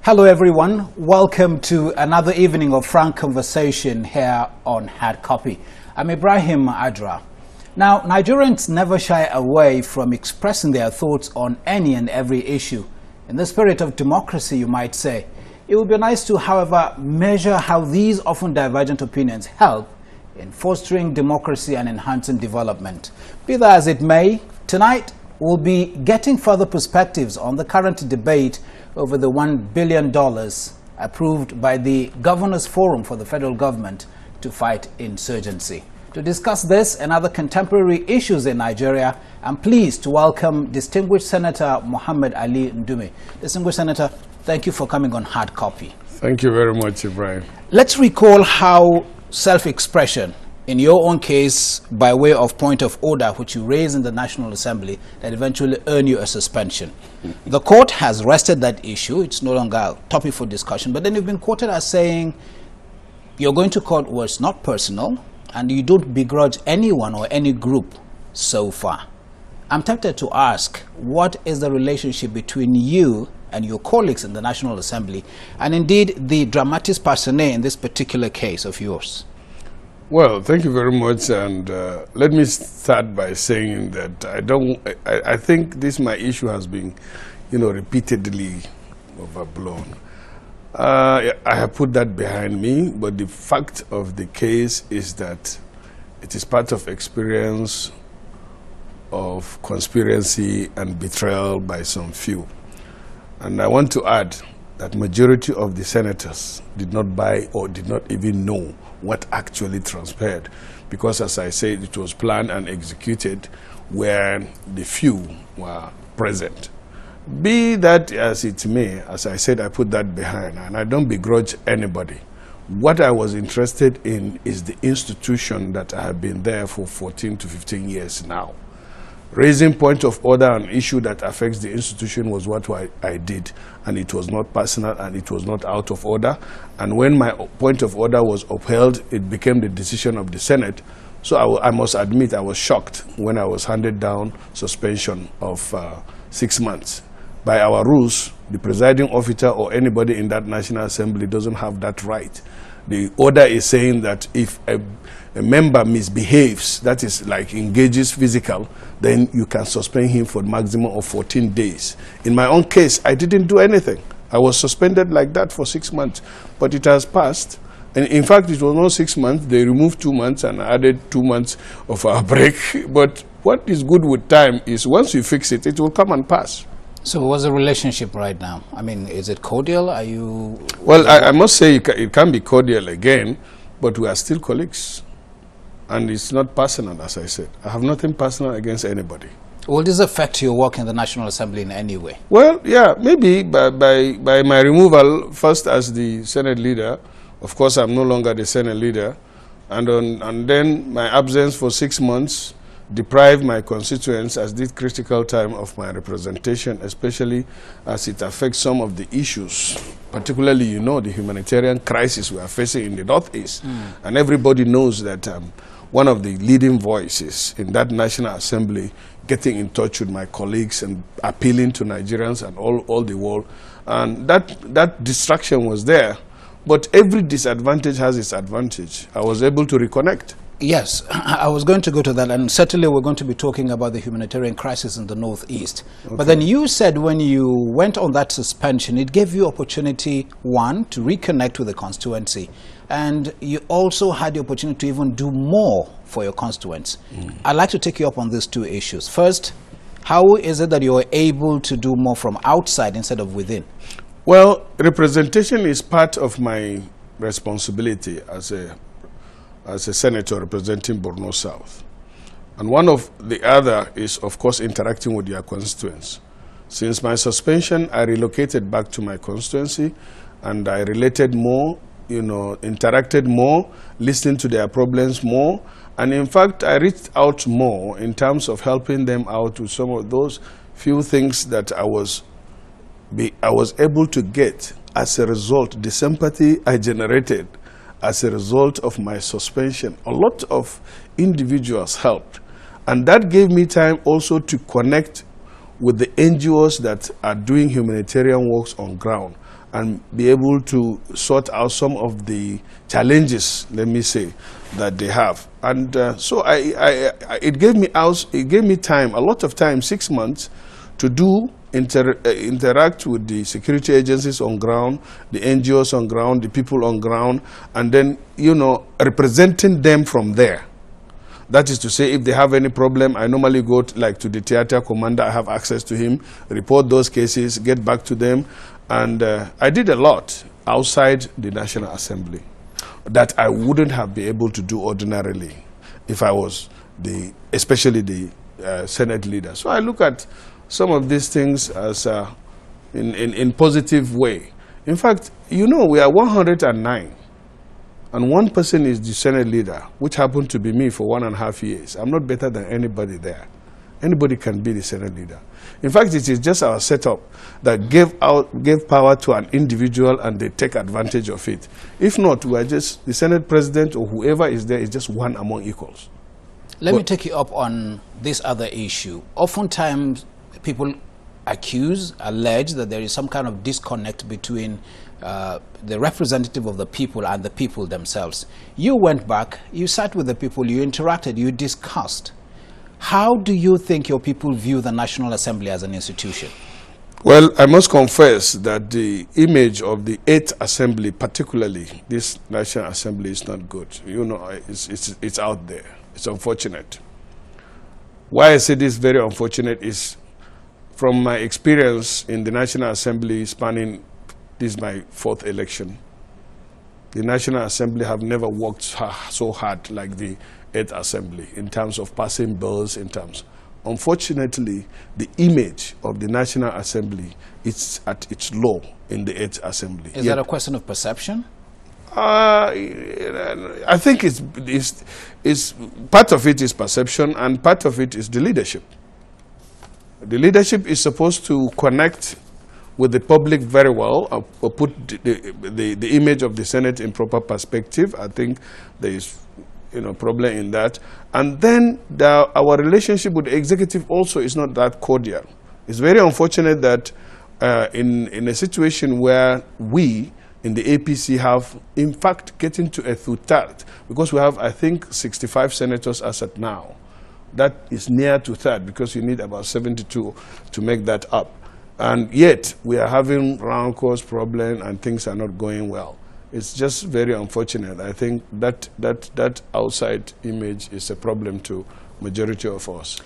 Hello everyone, welcome to another evening of frank conversation here on Hard Copy. I'm Ibrahim Adra. Now, Nigerians never shy away from expressing their thoughts on any and every issue. In the spirit of democracy, you might say. It would be nice to, however, measure how these often divergent opinions help in fostering democracy and enhancing development. Be that as it may, tonight we'll be getting further perspectives on the current debate over the $1 billion approved by the Governors Forum for the federal government to fight insurgency. To discuss this and other contemporary issues in Nigeria, I'm pleased to welcome distinguished Senator Mohammed Ali Ndume. Distinguished Senator, thank you for coming on Hard Copy. Thank you very much, Ibrahim. Let's recall how self-expression, in your own case, by way of point of order, which you raised in the National Assembly, that eventually earned you a suspension. The court has rested that issue. It's no longer a topic for discussion. But then you've been quoted as saying you're going to court where it's not personal and you don't begrudge anyone or any group so far. I'm tempted to ask, what is the relationship between you and your colleagues in the National Assembly and indeed the dramatis personae in this particular case of yours? Well, thank you very much, and let me start by saying that I think my issue has been, repeatedly overblown. I have put that behind me, but the fact of the case is that it is part of experience of conspiracy and betrayal by some few. And I want to add that majority of the senators did not buy or did not even know what actually transpired, because, as I said, it was planned and executed where the few were present. Be that as it may, as I said, I put that behind, and I don't begrudge anybody. What I was interested in is the institution that I have been there for 14 to 15 years now. Raising point of order on an issue that affects the institution was what I did, and it was not personal and it was not out of order. And when my point of order was upheld, it became the decision of the Senate. So I must admit I was shocked when I was handed down suspension of 6 months. By our rules, the presiding officer or anybody in that National Assembly doesn't have that right. The order is saying that if a member misbehaves, that is like engages physical, then you can suspend him for a maximum of 14 days. In my own case, I didn't do anything. I was suspended like that for 6 months, but it has passed. And in fact, it was not 6 months. They removed 2 months and added 2 months of our break. But what is good with time is once you fix it, it will come and pass. So what's the relationship right now? I mean, is it cordial? Are you... Well, I must say it can be cordial again, but we are still colleagues. And it's not personal, as I said. I have nothing personal against anybody. Will this affect your work in the National Assembly in any way? Well, yeah, maybe by my removal, first as the Senate leader. Of course, I'm no longer the Senate leader. And then my absence for 6 months deprived my constituents at this critical time of my representation, especially as it affects some of the issues, particularly, the humanitarian crisis we are facing in the Northeast. And everybody knows that one of the leading voices in that National Assembly, getting in touch with my colleagues and appealing to Nigerians and all the world. And that distraction was there. But every disadvantage has its advantage. I was able to reconnect. Yes, I was going to go to that, and certainly we're going to be talking about the humanitarian crisis in the Northeast. Okay. But then you said when you went on that suspension, it gave you opportunity, one, to reconnect with the constituency, and you also had the opportunity to even do more for your constituents. I'd like to take you up on these two issues. First, how is it that you're able to do more from outside instead of within? Well, representation is part of my responsibility as a senator representing Borno South. And one of the other is, of course, interacting with your constituents. Since my suspension, I relocated back to my constituency and I related more, interacted more, listened to their problems more. And in fact, I reached out more in terms of helping them out with some of those few things that I was able to get as a result, the sympathy I generated as a result of my suspension. A lot of individuals helped. And that gave me time also to connect with the NGOs that are doing humanitarian works on ground. and be able to sort out some of the challenges, let me say, that they have. And so it gave me time, a lot of time, 6 months, to interact with the security agencies on ground, the NGOs on ground, the people on ground, and then, representing them from there. That is to say, if they have any problem, I normally go to the theater commander. I have access to him, report those cases, get back to them. And I did a lot outside the National Assembly that I wouldn't have been able to do ordinarily if I was especially the Senate leader. So I look at some of these things as in positive way. In fact, we are 109. And one person is the Senate leader, which happened to be me for 1.5 years. I'm not better than anybody there. Anybody can be the Senate leader. In fact, it is just our setup that gave power to an individual and they take advantage of it. If not, we are just the Senate president or whoever is there is just one among equals. Let me take you up on this other issue. Oftentimes, people allege that there is some kind of disconnect between the representative of the people and the people themselves. You went back, you sat with the people, you interacted, you discussed. How do you think your people view the National Assembly as an institution? Well, I must confess that the image of the 8th Assembly, particularly this National Assembly, is not good. It's out there. It's unfortunate. Why I say this very unfortunate is from my experience in the National Assembly spanning, this is my 4th election. The National Assembly have never worked so hard like the 8th Assembly in terms of passing bills, Unfortunately, the image of the National Assembly is at its low in the 8th Assembly. Is that a question of perception? I think it's part of it is perception and part of it is the leadership. The leadership is supposed to connect with the public very well, or put the image of the Senate in proper perspective. I think there is problem in that. And then our relationship with the executive also is not that cordial. It's very unfortunate that in a situation where we in the APC have, in fact, getting to a third, because we have, I think, 65 senators as at now. That is near to third, because you need about 72 to make that up. And yet, we are having round cause problem and things are not going well. It's just very unfortunate. I think that outside image is a problem to majority of us.